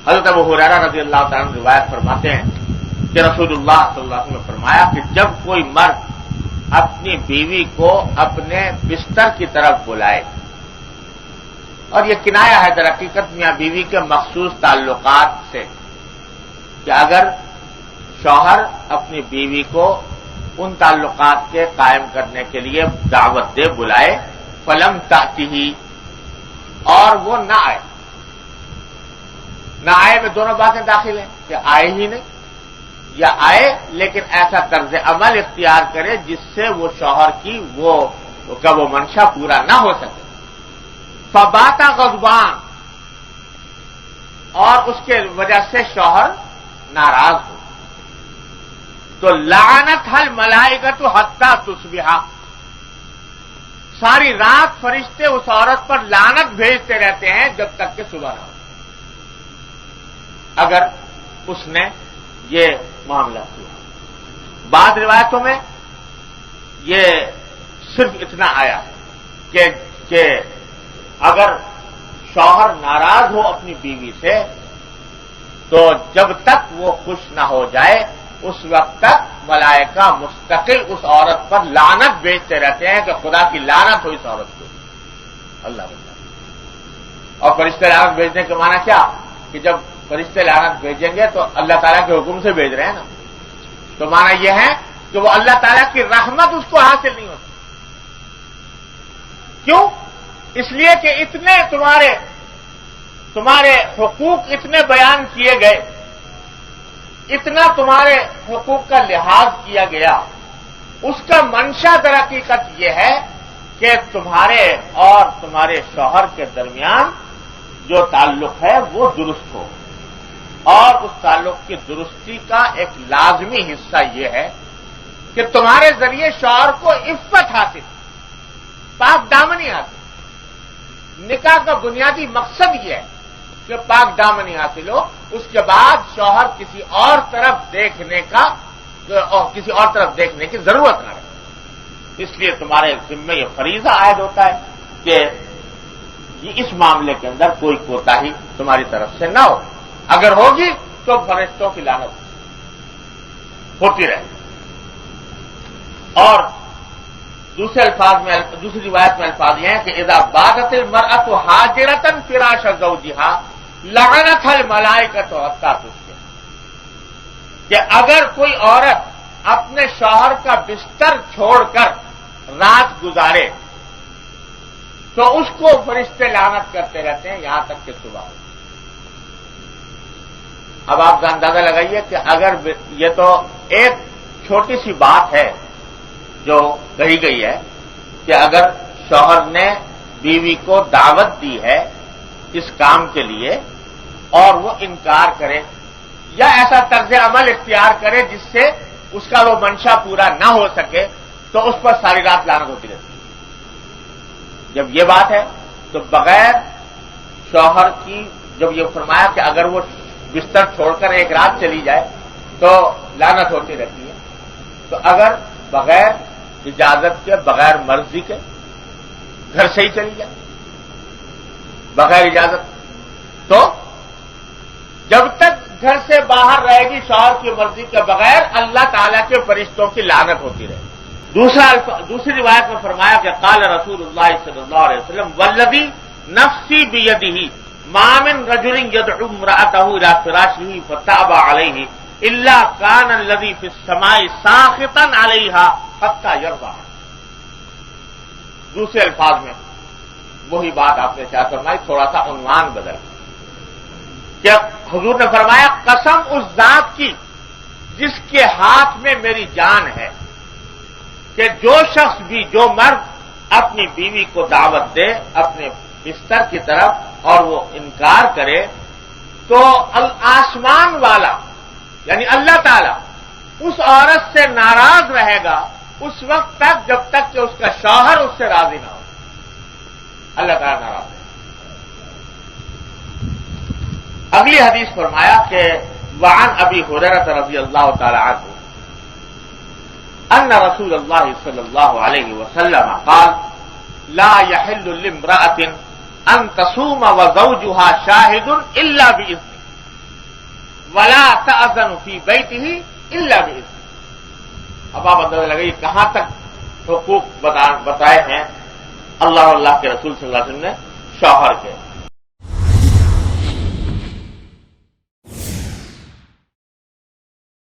حضرت ابو ہریرہ رضی اللہ تعالیٰ عنہ روایت فرماتے ہیں کہ رسول اللہ صلی اللہ علیہ وسلم نے فرمایا کہ جب کوئی مرد اپنی بیوی کو اپنے بستر کی طرف بلائے، اور یہ کنایا ہے در حقیقت میاں بیوی کے مخصوص تعلقات سے، کہ اگر شوہر اپنی بیوی کو ان تعلقات کے قائم کرنے کے لیے دعوت دے، بلائے، فلم تأتہ، اور وہ نہ آئے، نہ آئے میں دونوں باتیں داخل ہیں کہ آئے ہی نہیں، یا آئے لیکن ایسا طرز عمل اختیار کرے جس سے وہ شوہر کی وہ منشا پورا نہ ہو سکے، فباتا غضبان، اور اس کے وجہ سے شوہر ناراض ہو، تو لعنت الملائکۃ حتی تصبح، ساری رات فرشتے اس عورت پر لعنت بھیجتے رہتے ہیں جب تک کہ صبح نہ ہو، اگر اس نے یہ معاملہ کیا۔ بعض روایتوں میں یہ صرف اتنا آیا کہ اگر شوہر ناراض ہو اپنی بیوی سے تو جب تک وہ خوش نہ ہو جائے اس وقت تک ملائکہ مستقل اس عورت پر لعنت بھیجتے رہتے ہیں کہ خدا کی لعنت ہو اس عورت کو، اللہ بتا۔ اور فرشتے لعنت بھیجنے کے معنی کیا؟ کہ جب فرشتے لعنت بھیجیں گے تو اللہ تعالیٰ کے حکم سے بھیج رہے ہیں نا، تو معنی یہ ہے کہ وہ اللہ تعالیٰ کی رحمت اس کو حاصل نہیں ہوتی۔ کیوں؟ اس لیے کہ اتنے تمہارے حقوق اتنے بیان کیے گئے، اتنا تمہارے حقوق کا لحاظ کیا گیا، اس کا منشا در حقیقت یہ ہے کہ تمہارے اور تمہارے شوہر کے درمیان جو تعلق ہے وہ درست ہو، اور اس تعلق کی درستی کا ایک لازمی حصہ یہ ہے کہ تمہارے ذریعے شوہر کو عفت حاصل، پاک دامنی حاصل۔ نکاح کا بنیادی مقصد یہ ہے کہ پاک دامنی حاصل ہو، اس کے بعد شوہر کسی اور طرف دیکھنے کی ضرورت نہ رہے۔ اس لیے تمہارے ذمہ یہ فریضہ عائد ہوتا ہے کہ اس معاملے کے اندر کوئی کوتاہی تمہاری طرف سے نہ ہو، اگر ہوگی تو فرشتوں کی لعنت ہوتی رہے۔ اور دوسری روایت میں الفاظ یہ ہیں کہ اذا باتت المرأة حاجرة فراش زوجها لعنتها الملائکۃ حتی تصبح، کہ اگر کوئی عورت اپنے شوہر کا بستر چھوڑ کر رات گزارے تو اس کو فرشتے لعنت کرتے رہتے ہیں یہاں تک کہ صبح ہو۔ اب آپ اندازہ لگائیے کہ اگر یہ تو ایک چھوٹی سی بات ہے جو کہی گئی ہے کہ اگر شوہر نے بیوی کو دعوت دی ہے اس کام کے لیے اور وہ انکار کرے یا ایسا طرز عمل اختیار کرے جس سے اس کا وہ منشا پورا نہ ہو سکے تو اس پر ساری رات لعنت ہوتی رہتی ہے۔ جب یہ بات ہے تو بغیر شوہر کی، جب یہ فرمایا کہ اگر وہ بستر چھوڑ کر ایک رات چلی جائے تو لعنت ہوتی رہتی ہے، تو اگر بغیر اجازت کے، بغیر مرضی کے گھر سے ہی چلی جائے بغیر اجازت، تو جب تک گھر سے باہر رہے گی شوہر کی مرضی کے بغیر اللہ تعالیٰ کے فرشتوں کی لعنت ہوتی رہے گی۔ دوسری روایت میں فرمایا کہ قال رسول اللہ صلی اللہ علیہ وسلم والذی نفسی بیدہ ما من رجل يدعو امرأته الى فراشه فتابى عليه الا كان الذي في السماء ساخطا عليها حتى يرضى۔ دوسرے الفاظ میں وہی بات آپ نے کیا فرمائی، تھوڑا سا عنوان بدل کہ حضور نے فرمایا قسم اس ذات کی جس کے ہاتھ میں میری جان ہے کہ جو شخص بھی، جو مرد اپنی بیوی کو دعوت دے اپنے بستر کی طرف اور وہ انکار کرے تو آسمان والا یعنی اللہ تعالی اس عورت سے ناراض رہے گا اس وقت تک جب تک کہ اس کا شوہر اس سے راضی نہ ہو۔ اللہ تعالی ناراض ہے۔ اگلی حدیث فرمایا کہ وعن ابی ہریرہ رضی اللہ تعالی عنہ ان رسول اللہ صلی اللہ علیہ وسلم قال لا يحل لامرأة ان تصوم وزوجها شاهد الا باذنه ولا تأذن فی بیتہ الا بإذن. اب آپ اندازہ لگائیے کہاں تک حقوق بتائے ہیں اللہ اور اللہ کے رسول صلی اللہ علیہ وسلم نے شوہر کے.